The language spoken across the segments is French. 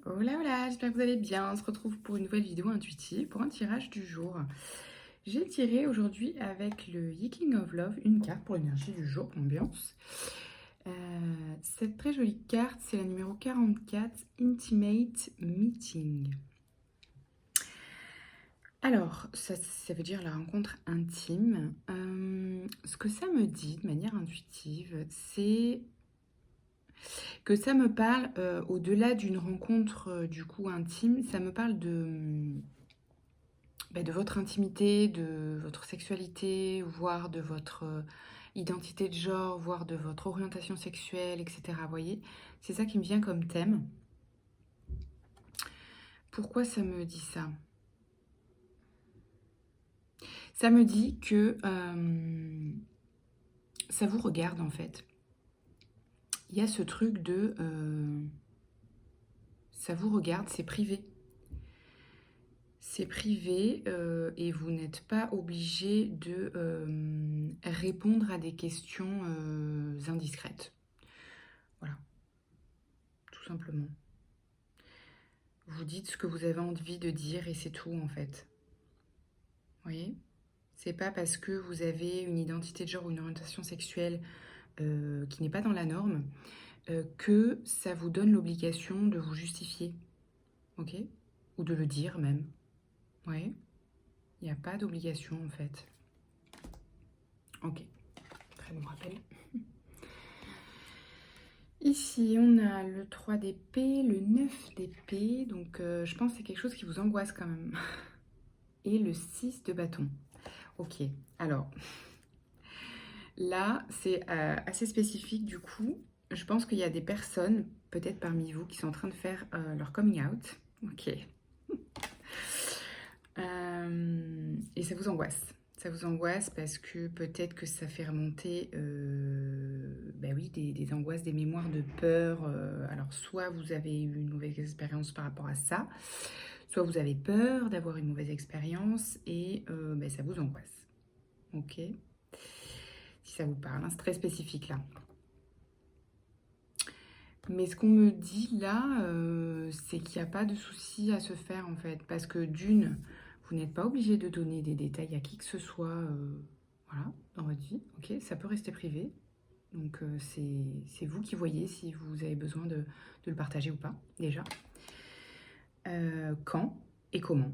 Hola, hola, j'espère que vous allez bien. On se retrouve pour une nouvelle vidéo intuitive, pour un tirage du jour. J'ai tiré aujourd'hui avec le Yiking of Love une carte pour l'énergie du jour, pour l'ambiance. Cette très jolie carte, c'est la numéro 44, Intimate Meeting. Alors, ça veut dire la rencontre intime. Ce que ça me dit de manière intuitive, c'est que ça me parle, au-delà d'une rencontre du coup intime, ça me parle de votre intimité, de votre sexualité, voire de votre identité de genre, voire de votre orientation sexuelle, etc. Vous voyez, c'est ça qui me vient comme thème. Pourquoi ça me dit ça? Ça me dit que ça vous regarde en fait. Il y a ce truc de ça vous regarde, c'est privé. C'est privé et vous n'êtes pas obligé de répondre à des questions indiscrètes. Voilà, tout simplement. Vous dites ce que vous avez envie de dire et c'est tout en fait. Vous voyez? C'est pas parce que vous avez une identité de genre ou une orientation sexuelle qui n'est pas dans la norme que ça vous donne l'obligation de vous justifier. Ok? Ou de le dire même. Ouais? Il n'y a pas d'obligation en fait. Ok. Très bon rappel. Ici, on a le 3 d'épée, le 9 d'épée, donc je pense que c'est quelque chose qui vous angoisse quand même. Et le 6 de bâton. Ok, alors là, c'est assez spécifique du coup. Je pense qu'il y a des personnes, peut-être parmi vous, qui sont en train de faire leur coming out. Ok. Et ça vous angoisse. Ça vous angoisse parce que peut-être que ça fait remonter bah oui, des angoisses, des mémoires de peur. Alors, soit vous avez eu une mauvaise expérience par rapport à ça, soit vous avez peur d'avoir une mauvaise expérience et bah, ça vous angoisse. Ok? Si ça vous parle, hein, c'est très spécifique là. Mais ce qu'on me dit là, c'est qu'il n'y a pas de souci à se faire en fait. Parce que d'une, vous n'êtes pas obligé de donner des détails à qui que ce soit voilà, dans votre vie. Ok, ça peut rester privé. Donc c'est vous qui voyez si vous avez besoin de le partager ou pas, déjà. Quand et comment.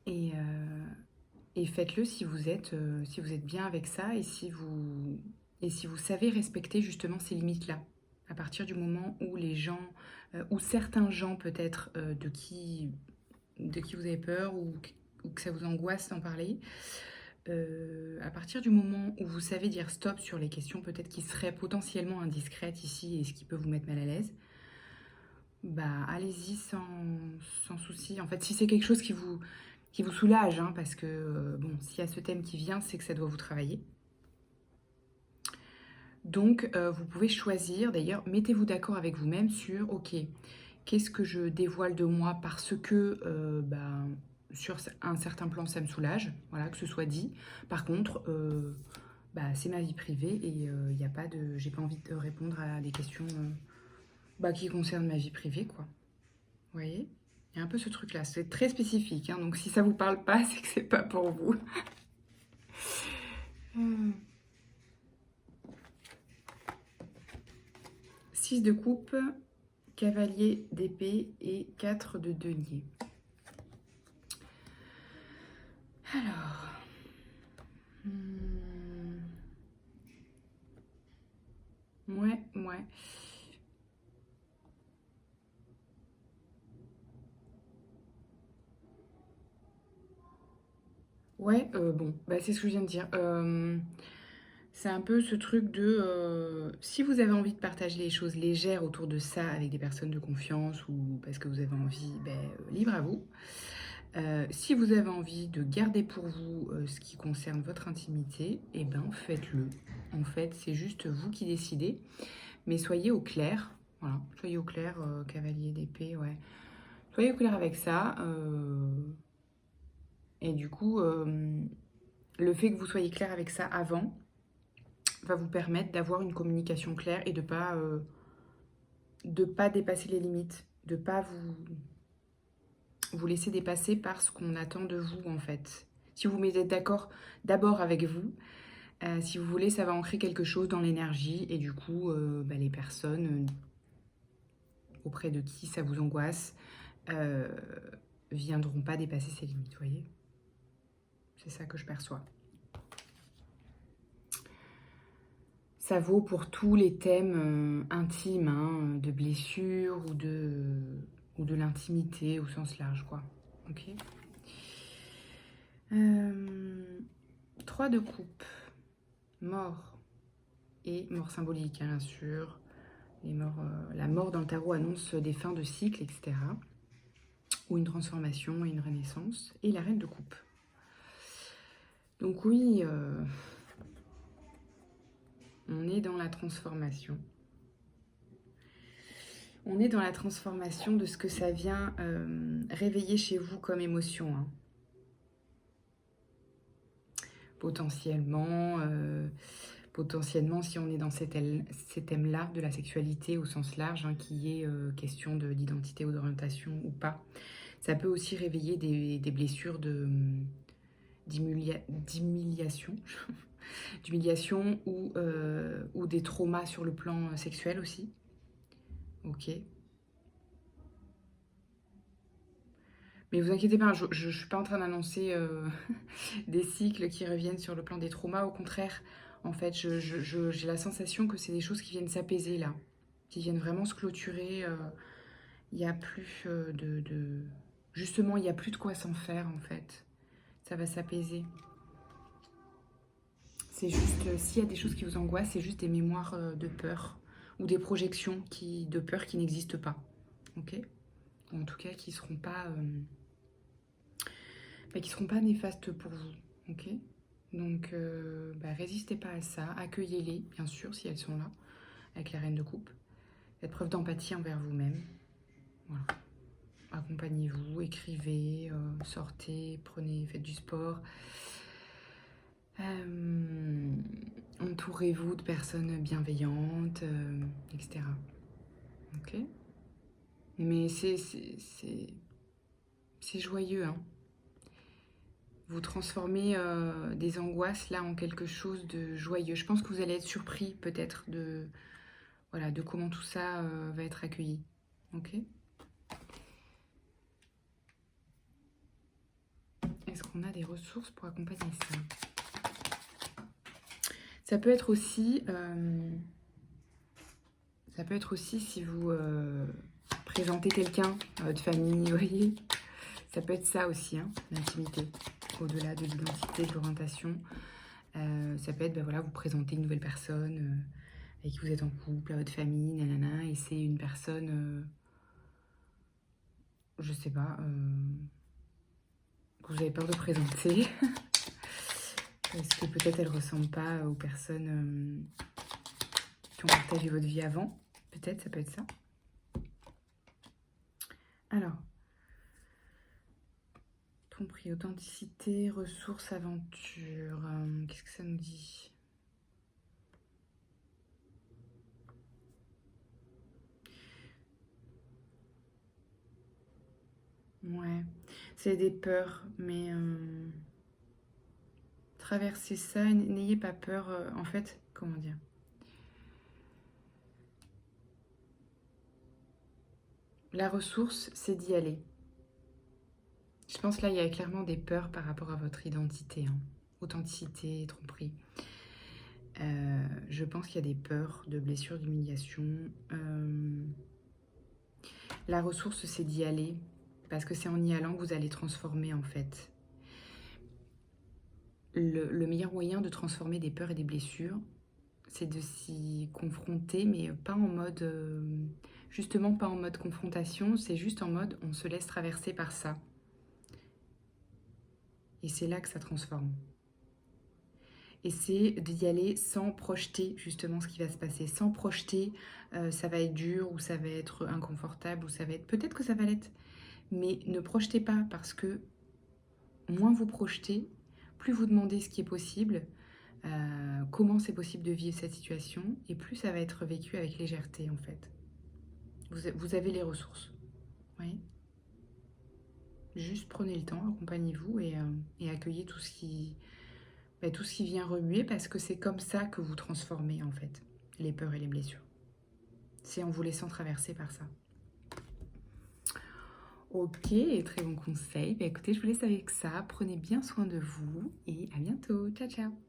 et, et faites-le si vous êtes bien avec ça et si vous savez respecter justement ces limites-là. À partir du moment où les gens, ou certains gens peut-être de qui vous avez peur ou que ça vous angoisse d'en parler, à partir du moment où vous savez dire stop sur les questions peut-être qui seraient potentiellement indiscrètes ici et ce qui peut vous mettre mal à l'aise, bah allez-y sans souci. En fait, si c'est quelque chose qui vous soulage, hein, parce que bon, s'il y a ce thème qui vient, c'est que ça doit vous travailler. Donc, vous pouvez choisir, d'ailleurs, mettez-vous d'accord avec vous-même sur, ok, qu'est-ce que je dévoile de moi parce que, bah, sur un certain plan, ça me soulage, voilà, que ce soit dit. Par contre, bah, c'est ma vie privée et il n'y a pas de, j'ai pas envie de répondre à des questions bah, qui concernent ma vie privée, quoi. Vous voyez? Il y a un peu ce truc-là, c'est très spécifique, hein, donc si ça vous parle pas, c'est que c'est pas pour vous. 6 de coupe, cavalier d'épée et 4 de denier. Alors, ouais, ouais. Ouais, bon, bah, c'est ce que je viens de dire. C'est un peu ce truc de si vous avez envie de partager les choses légères autour de ça avec des personnes de confiance ou parce que vous avez envie, ben, libre à vous. Si vous avez envie de garder pour vous ce qui concerne votre intimité, eh ben faites-le. En fait, c'est juste vous qui décidez. Mais soyez au clair. Voilà, soyez au clair, cavalier d'épée, ouais. Soyez au clair avec ça. Et du coup, le fait que vous soyez clair avec ça avant va vous permettre d'avoir une communication claire et de pas dépasser les limites de pas vous laisser dépasser par ce qu'on attend de vous, en fait. Si vous vous mettez d'accord d'abord avec vous, si vous voulez, ça va ancrer quelque chose dans l'énergie et du coup, les personnes auprès de qui ça vous angoisse viendront pas dépasser ces limites, vous voyez? C'est ça que je perçois. Ça vaut pour tous les thèmes intimes, hein, de blessures ou de l'intimité au sens large, quoi. Ok. 3 de coupe. Mort. Et mort symbolique, hein, bien sûr. La mort dans le tarot annonce des fins de cycle, etc. Ou une transformation et une renaissance. Et la reine de coupe. Donc oui, on est dans la transformation. On est dans la transformation de ce que ça vient réveiller chez vous comme émotion. Hein. Potentiellement, si on est dans ces thèmes-là de la sexualité au sens large, hein, qui est question d'identité ou d'orientation ou pas, ça peut aussi réveiller des blessures d'humiliation ou des traumas sur le plan sexuel aussi. Ok. Mais vous inquiétez pas, je ne suis pas en train d'annoncer des cycles qui reviennent sur le plan des traumas. Au contraire, en fait, j'ai la sensation que c'est des choses qui viennent s'apaiser là, qui viennent vraiment se clôturer. Il n'y a plus Justement, il n'y a plus de quoi s'en faire, en fait. Ça va s'apaiser. C'est juste, s'il y a des choses qui vous angoissent, c'est juste des mémoires de peur ou des projections de peur qui n'existent pas. Ok ? Ou en tout cas, qui ne seront pas... qui seront pas néfastes pour vous, ok? Donc, résistez pas à ça, accueillez-les, bien sûr, si elles sont là, avec la reine de coupe. Faites preuve d'empathie envers vous-même, voilà. Accompagnez-vous, écrivez, sortez, faites du sport. Entourez-vous de personnes bienveillantes, etc. Ok? Mais c'est joyeux, hein. Vous transformez des angoisses là en quelque chose de joyeux. Je pense que vous allez être surpris peut-être de comment tout ça va être accueilli. Ok ? Est-ce qu'on a des ressources pour accompagner ça ? Ça peut être aussi si vous présentez quelqu'un à votre famille, vous voyez ? Ça peut être ça aussi, hein, l'intimité. Au-delà de l'identité, de l'orientation. Ça peut être, vous présentez une nouvelle personne avec qui vous êtes en couple, à votre famille, nanana, et c'est une personne, je sais pas, que vous avez peur de présenter. Parce que peut-être elle ne ressemble pas aux personnes qui ont partagé votre vie avant. Peut-être, ça peut être ça. Alors, tromperie, authenticité, ressources, aventure. Qu'est-ce que ça nous dit ? Ouais, c'est des peurs, mais traversez ça, n'ayez pas peur. En fait, comment dire ? La ressource, c'est d'y aller. Je pense là, il y a clairement des peurs par rapport à votre identité, hein. Authenticité, tromperie. Je pense qu'il y a des peurs de blessures, d'humiliation. La ressource, c'est d'y aller, parce que c'est en y allant que vous allez transformer, en fait. Le meilleur moyen de transformer des peurs et des blessures, c'est de s'y confronter, mais pas en mode... justement, pas en mode confrontation, c'est juste en mode on se laisse traverser par ça. Et c'est là que ça transforme. Et c'est d'y aller sans projeter justement ce qui va se passer, sans projeter ça va être dur ou ça va être inconfortable ou ça va être... Peut-être que ça va l'être, mais ne projetez pas parce que moins vous projetez, plus vous demandez ce qui est possible, comment c'est possible de vivre cette situation et plus ça va être vécu avec légèreté en fait. Vous avez les ressources. Oui. Juste prenez le temps, accompagnez-vous et accueillez tout ce qui vient remuer parce que c'est comme ça que vous transformez en fait les peurs et les blessures. C'est en vous laissant traverser par ça. Ok, très bon conseil. Écoutez, je vous laisse avec ça. Prenez bien soin de vous et à bientôt. Ciao, ciao.